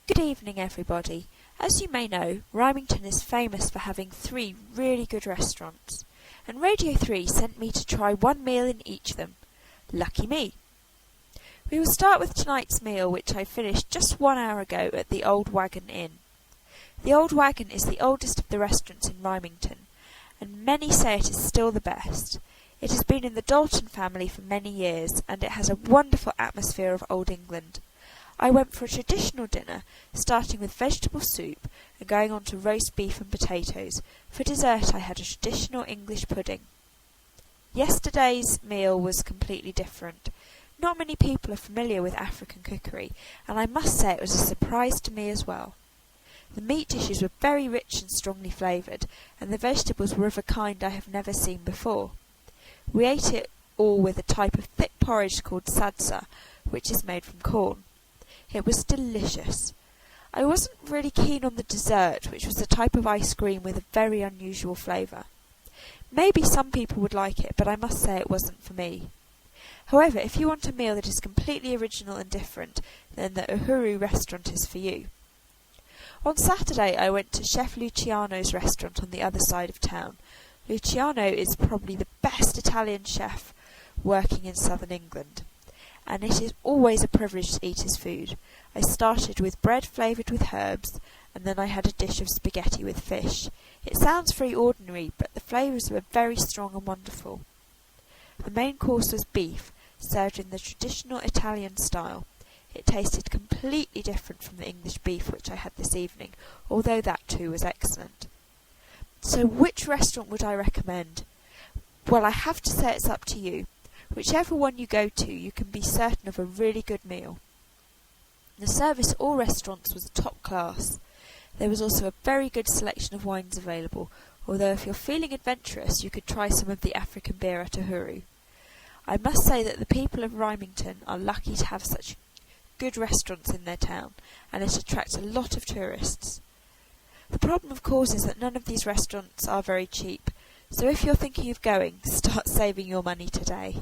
Good evening, everybody. As you may know, Rymington is famous for having 3 really good restaurants, and Radio 3 sent me to try one meal in each of them. Lucky me! We will start with tonight's meal, which I finished just 1 hour ago at the Old Wagon Inn. The Old Wagon is the oldest of the restaurants in Rymington, and many say it is still the best. It has been in the Dalton family for many years, and it has a wonderful atmosphere of Old England. I went for a traditional dinner, starting with vegetable soup and going on to roast beef and potatoes. For dessert I had a traditional English pudding. Yesterday's meal was completely different. Not many people are familiar with African cookery, and I must say it was a surprise to me as well. The meat dishes were very rich and strongly flavoured, and the vegetables were of a kind I have never seen before. We ate it all with a type of thick porridge called sadza, which is made from corn. It was delicious. I wasn't really keen on the dessert, which was a type of ice cream with a very unusual flavour. Maybe some people would like it, but I must say it wasn't for me. However, if you want a meal that is completely original and different, then the Uhuru restaurant is for you. On Saturday I went to Chef Luciano's restaurant on the other side of town. Luciano is probably the best Italian chef working in southern England, and it is always a privilege to eat his food. I started with bread flavoured with herbs, and then I had a dish of spaghetti with fish. It sounds very ordinary, but the flavours were very strong and wonderful. The main course was beef, served in the traditional Italian style. It tasted completely different from the English beef which I had this evening, although that too was excellent. So which restaurant would I recommend? Well, I have to say it's up to you. Whichever one you go to, you can be certain of a really good meal. The service at all restaurants was top class. There was also a very good selection of wines available, although if you're feeling adventurous, you could try some of the African beer at Uhuru. I must say that the people of Rymington are lucky to have such good restaurants in their town, and it attracts a lot of tourists. The problem, of course, is that none of these restaurants are very cheap, so if you're thinking of going, start saving your money today.